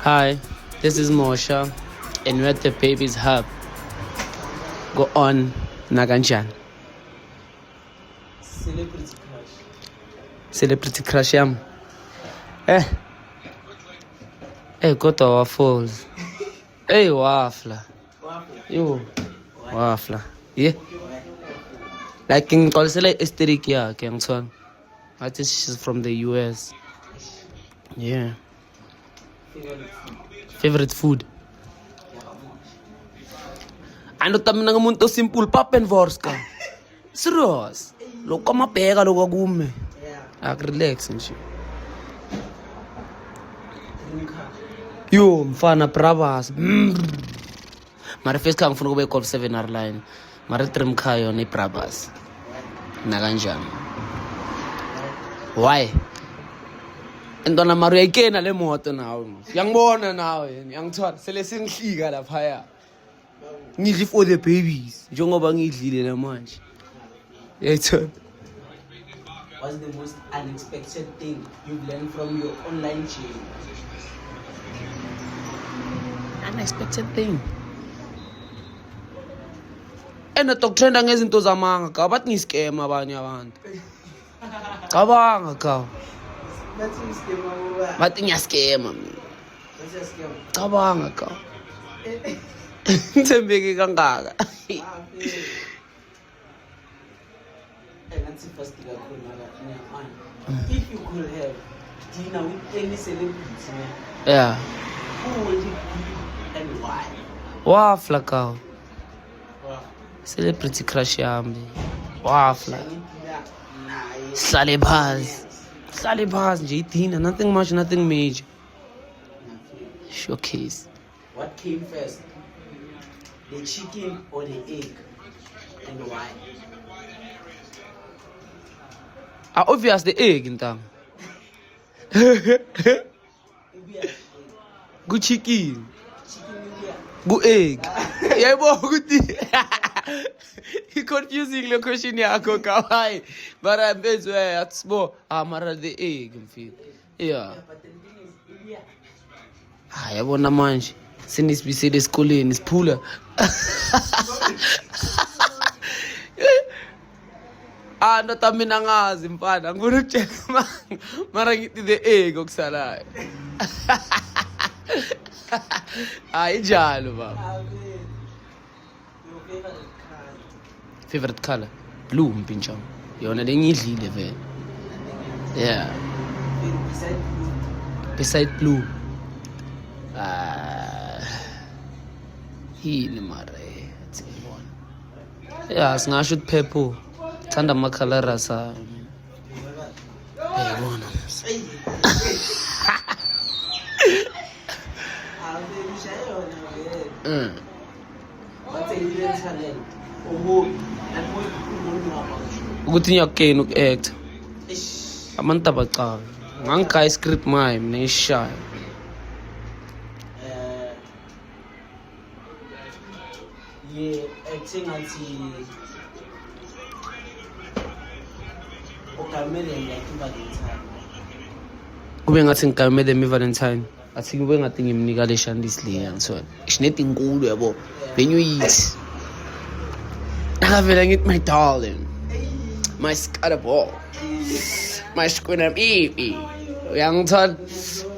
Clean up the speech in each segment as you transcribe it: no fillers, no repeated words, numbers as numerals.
Hi, this is Mosha, and we're at the Baby's Hub. Go on, Naganjan. Celebrity crush. Celebrity crush yam. Eh, kodwa waffles. Wafla. Waffle. Yo, wafla. Yeah. Like ngixolisela aesthetic yakhe ngithona. I think she's from the US. Yeah. Favorite food. Favorite food. Ano mina ngumuntu simple pap and vorska. Serious. Lokho amabheka lokho kume. Yeah. Relax nje. Dream car. Yo mfana bravas. Mara first car ngifuna kube Golf 7 R-Line. Mara dream car yona iBrabus. Na kanjani? Why? Entona mara uyayikena le moto nawe. Uyangibona nawe yini? Uyangithwala sele sengihlika lapha ya. Ngidli for the babies. Njengoba ngidlile namanje. Yayithola. What's the most unexpected thing you've learned from your online journey? Unexpected thing. Tokutrenda ngezinto zamanga ka bathi ngiscam abanye abantu. Cabanga ka. That's a scam, over. Bathi ngiyascama mina. That's a scam. Cabanga ka. Ngithembeke kangaka. Hey, that's the first thing I could know. If you could have dinner with any celebrity, Yeah. who would it be and why? Wafla ka. Wow. Celebrity crush yami. Wafla. Nice. Hlale phansi. Hlale phansi nje idina, nothing much, nothing major. Showcase. What came first? The chicken or the egg? And why? Obvious the egg ntanga. Maybe a Ku chicken. chicken Ku egg. Yebo ukuthi confusing le question yakho kawai. But I'm busy at small. Mara the egg mfile. Yeah. but the thing is, India. Yabona manje sinisibisele esikoleni siphula. Nota mina ngazi mfana ngifuna ukutshela mara ngithi the egg okusalayo. Injalo baba. Your favorite car? Favorite color? Blue mpintsha. Yona lengidlile vele. Yeah. Beside blue. Beside blue. Yini mara athi ngibona. Yeah, singasho ukuthi purple. Thanda amakhalera sa. Yabona. What's a hidden talent? Or hobby? And what people don't know about you? Ukuthi ngiyakena uku-act. Ish. Abantu abacaba. Ngangikaya script maye mina ngishaya. Yeah, acting until ugamele ngiyakivalentine. Kube ngathi ngigamele mi-Valentine. Athi kube ngathi ngimnika le shandisi le yangithona. Ishineti inkulu yabo. Benyuyithi. Nakavela ngithi my darling. My scatterball. My squinam baby. Uyangithona?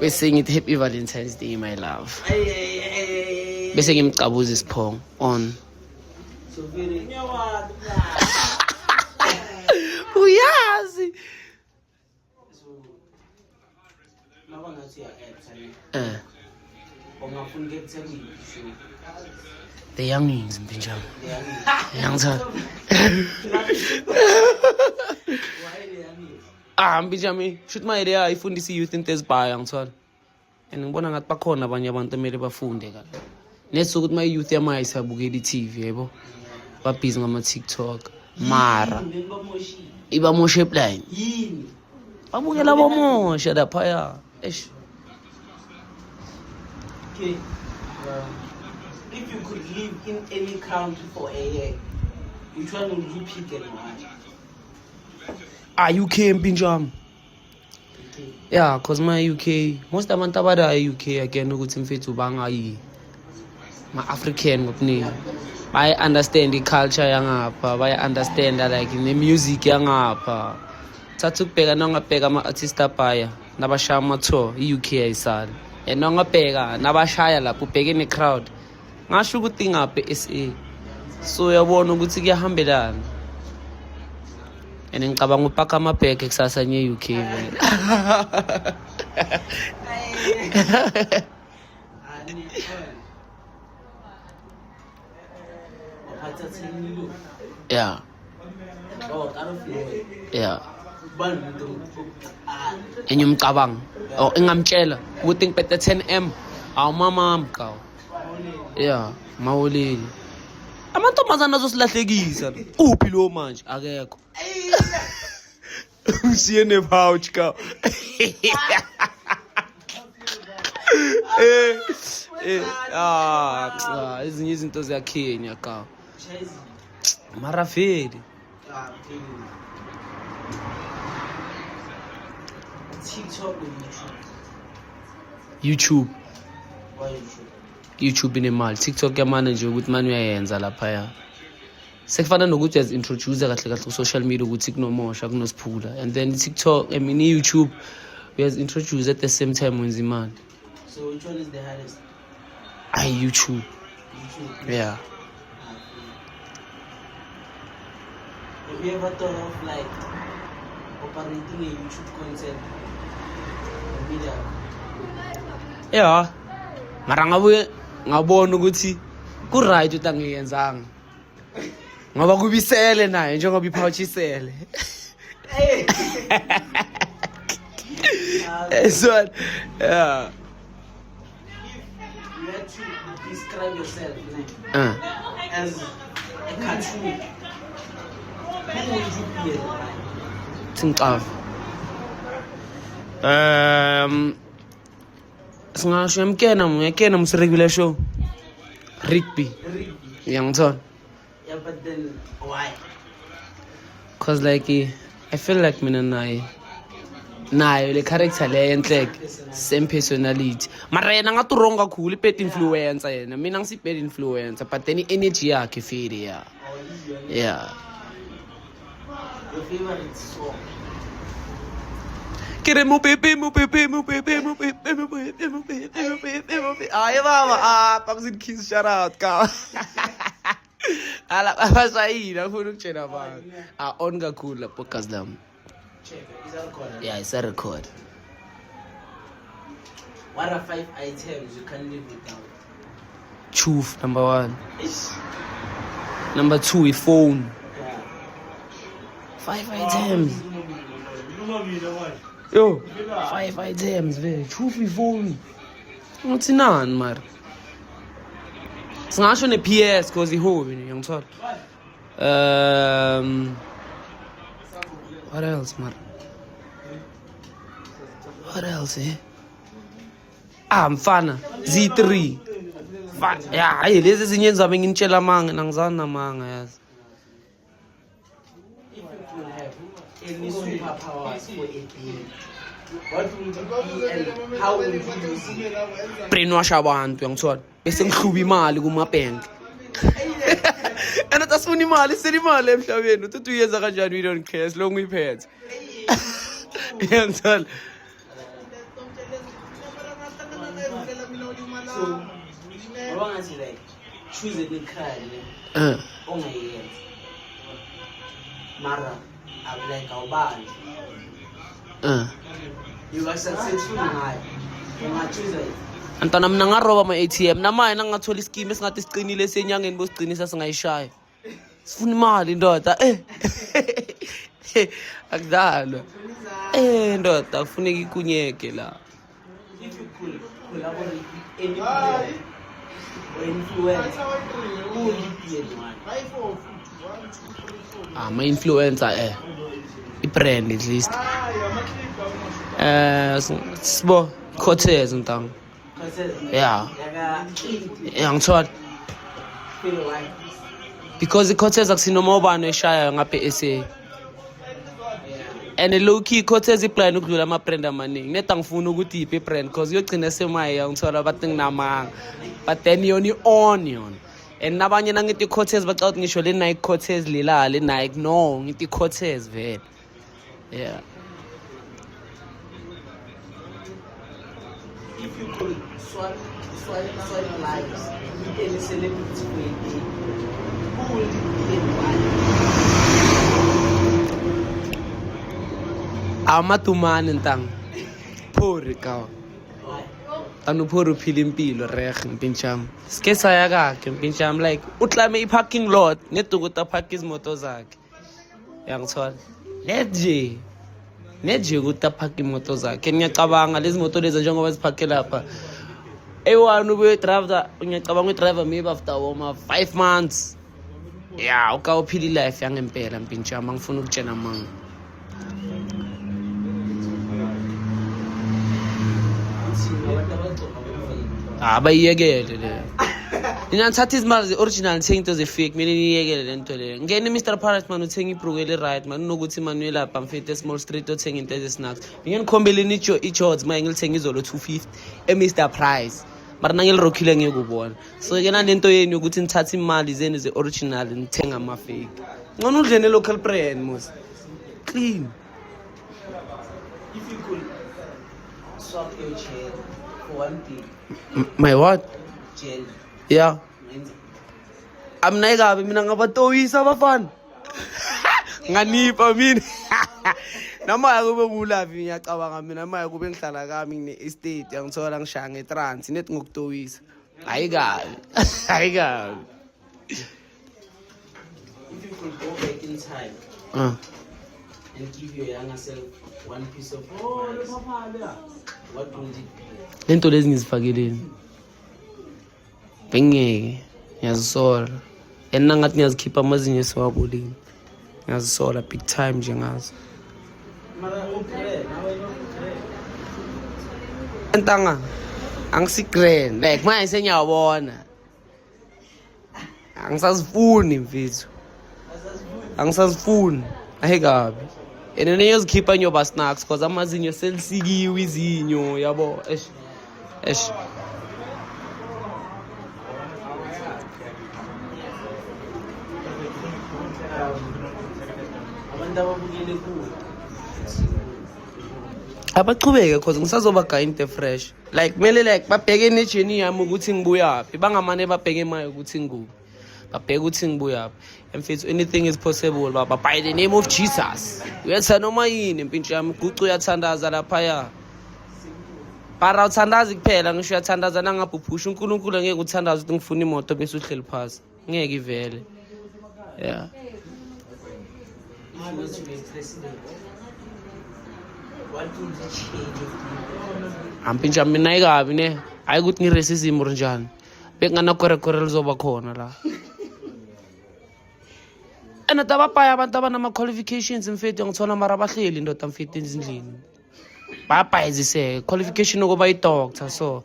Bese ngithi happy Valentine's Day my love. Bese ngimcabuza isiphongo on. So very Uyazi. so nabangathi ya-actor ungafuna ukuyekuthenga show. The youngings mpinjana. Uyangithona? Why the young? Mpinjami, shoot my idea ifundisa youth into ezibhaya ngithona. And ngibona ngathi bakhona abanye abantu emele bafunde kala. Nethe ukuthi my youth yamaye isabukela i-TV yebo. Ba busy ngama TikTok. Mara Then bamoshile. iba moshe plan. Yini? Babukela bomosha lapha ya. Eish. Okay. If you could live in any country for a year, which one would you pick and why? UK mpinjami. Yeah, cause my UK, most abantu abada UK again ukuthi mfethu bangayi ma African ngokuningi. Baya understand culture yangapha, baya understand like the music yangapha. Thatha ukubheka nongabheka ama artist abaya nabashaya ama tour UK ayisali. Nongabheka nabashaya lapho ubheke ne crowd. Ngasho ukuthi ngaphe SA. So uyabona ukuthi kuyahambelana. And ngicabanga upaka amabheke kusasa nye UK vele. Yeah. Yeah. Enye umcabanga or engamtshela ukuthi ngiphethe 10M awu mama mqawo. Yeah, mawoleli. Amantombazana azosilahlekisa. Uphi lo manje akekho. Usiye ne pouch ka. Ezinye izinto ziyakhenya ka. Mara vele. TikTok or YouTube. Why YouTube? YouTube inemali. TikTok yamana nje ukuthi manje uyayenza lapha ya. Sekufana nokuthi uyazintroduce kahle kahle ku social media ukuthi kunomosha kunosiphula. And then TikTok, I mean YouTube, uyazintroduce at the same time wenza imali. So which one is the hardest? YouTube. YouTube. Yeah. Have you ever thought of like operating a YouTube content media? Yeah. Mara ngabuye ngabona ukuthi ku right ukuthi angiyenzanga. Ngoba kubisele naye njengoba iphawuchisele. So yeah. You had to describe yourself as a cartoon. Who would you be as? Tinqava. Singasho ngiyakena regular show. Rigby. Ngiyangithola. Yeah, but then why? Cause like I feel like mina nayo le character le enhle same personality. Mara yena ngaturonga kakhulu pet influencer yena. Mina ngisipet influencer but then energy yakhe feel yeah. Yeah. Your favorite song? Kere mo pepe. Ay mama, pangsin kiss shout out ka. Ala abasayina ufuna ukutshela abantu. On kakhulu la podcast lam. Check. Is that recorded? Yeah, it's a record. What are 5 items you can't live without? Truth, number 1. Ish. Number 2 is phone. Yeah. 5 items. Yo, 5 items, vele. Truth is phone. Uthi nani mara? Singasho ne PS cause ihobi ngiyangithola. What else, mara? What else, eh? Mfana Z3. Yeah, hayi lezi zinye enzabe nginitshela manga nangizana manga yazi. If you could have any superpowers for a day, what would it be and how would you use it? Brainwash abantu ngithola. Bese ngihluba imali kuma bank. And atasifuna imali, sele imali emhlabeni. Uthi uyenza kanjani we don't care as long uyiphethe. Ngiyangithola. So, wrong as like choose a big crime, Mara, I'm like our band. You are successful now. You are choosing. Antana mina ngaroba ma ATM namaye nangathola ischeme esingathi siqinile senyangeni bosiqinisa singayishaya. Sifuna imali ndoda. Akudalwa. Ndoda kufuneka ikunyeke la. If you could collaborate with any player or influencer, who would you be and why? Ma influencer i-brand at least. Sibo Cortez ntang. Yeah. Ngithola. Because iCortez akusinoma ubani eshaya ngapha SA. and low-key Cortez i-plan ukudlula ama-brand amaningi. Neta ngifuna ukuthi yiphi i-brand because yogcina semaya ngithola bathi nginamanga. But then yona i-on. And nabanye nangithi i-Cortez bacala ukuthi ngisho le Nike Cortez lila le Nike. No, ngithi i-Cortez vele. Yeah. If you could swipe lives with any celebrity for a day, who will it be and why? Amatumane ntang. Phori ka. Why? Tanu phori phila impilo reg mpincham. Ske saya kakhe mpincham like utlame i-parking lot nedukuta park izimoto zakhe. Yangithola. Neje ukuthi park imoto zakhe. Ngiyacabanga lezi moto lezi njengoba ziphake lapha. Ewan ube driver ngiyacabanga udriver maybe after 5 months. Yeah, uka uphila life yangempela mpincham angifuna ukutshena manga. Bayiyekele le. Ninathatha izimali ze-original ngithenga into ze-fake mina niyekele le nto le. Ngene Mr Paris man uthenga ibhruku eli-right man unokuthi man uyelapha mfethu small street othenga into ezi-snacks. Ngiyengikhombeleni i-shorts maye ngilithenga izolo 250 Mr Price. Mara nangilirokhile ngeke ubone. So ke nalento yeni ukuthi nithatha imali zenu ze-original ngithenga ama-fake. Ngcono udlene local brand mos. Clean. If you could swap your chair for one day, My what? chair, Yeah. mine's Amna ikabi mina ngabatoyisa abafana. Nganipa mina. Namaya kube ngulavi ngiyacabanga mina manje kube ngihlala kami ngine estate yangithola ngishaya ngetrans nethi ngokutoyisa. Ayikabi. Ayikabi. if you could go back in time and give your younger self one piece of advice, what would it be? Lento lezi ngizifakeleni. Bengeke ngiyazisola. Ena ngathi ngiyazikhipha amazinyo esiwabolini. Ngiyazisola big time nje ngazo. Mara ukre, nawe ukre. Entanga angisigrand like manje senyawabona. Angisazifuni mfethu. Angisazifuni. Ayikabi. And niyozikhipha nyoba snacks because amazinyo selisikiwe izinyo yabo. Eish. Abantu ababukele kuwe. Abachubeke because ngisazoba guy into fresh. Like kumele like babheke nejourney yami ukuthi ngibuyaphi. Bangamane babheke emaye ukuthi ngikuphi. Babheke ukuthi ngibuyaphi. Mfethu anything is possible baba by the name of Jesus. Uyathanda noma yini impintshi yami gucu uyathandaza lapha ya. Para uthandaza kuphela ngisho uyathandaza nangabuphusha uNkulunkulu ngeke uthandaza ukuthi ngifuna imoto bese uhleli phansi. Ngeke ivele. Yeah. If you were to be president, what would you change of the Ampintsha mina ikabi ne. Hayi ukuthi ngiracism njani. Bekungana kore lizoba khona la. Ena tabapaya abantu abanama qualifications mfethu ngithola mara bahleli indoda mfethu ezindlini. Bayabhayizise qualification ukuba i-doctor so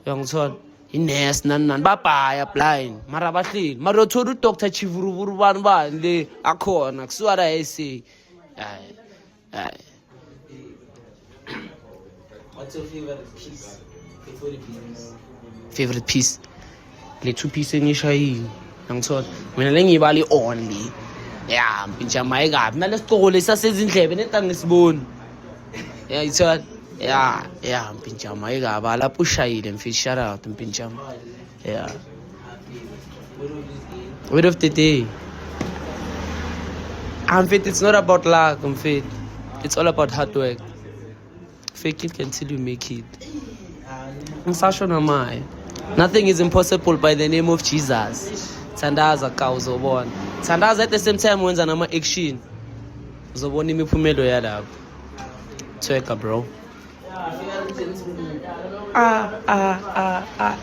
uyangithola i-nurse nani babhaya blind mara bahleli mara uthola u-doctor Chivuruvuru bani le akhona kusuka la yesi. Hayi. What's your favorite piece before the business? Favorite piece le two piece engishayini ngithola mina lengibali only yeah mpintsha mayikabi nalesicoko lesasezindlebe neta ngisiboni yeah ithola yeah mpintsha mayikabi lapho ushayile mfethu shout out mpintsha yeah word of the day mfethu it's not about luck mfethu it's all about hard work fake it until you make it ngisasho namaye. Nothing is impossible by the name of Jesus. Thandaza ka uzobona. Thandaza at the same time wenza nama action. Uzobona imiphumelo yalapho. Tweka bro.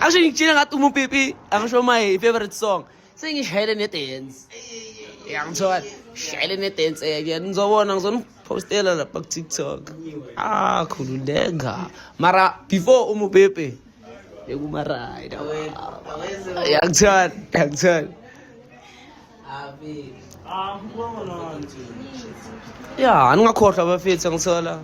Actually ngitshela ngathi umupipi angisho my favorite song. Sengishayele ne dance. Yangithola shayele ne dance ngizobona ngizonipostela lapha ku TikTok. Khululeka. Mara before umupipi Yangithola. ya ningakhohlwa bafethu angithola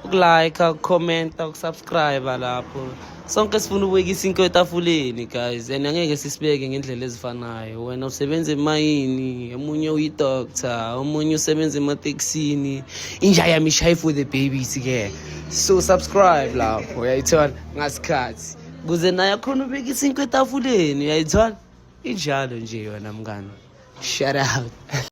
ukulike, ukukhomenta, ukusubscribe lapho. Sonke sifuna ukubekisa inko etafuleni guys, and angeke sisibeke ngendlela ezifanayo. Wena usebenza emayini, omunye uyi-doctor, omunye usebenza emateksini, inja yami ishaye for the babies ke. So subscribe lapho, uyayithola ngasikhathi kuze naye khona ubekisa inko etafuleni, uyayithola injalo nje wena mngani. Shout out.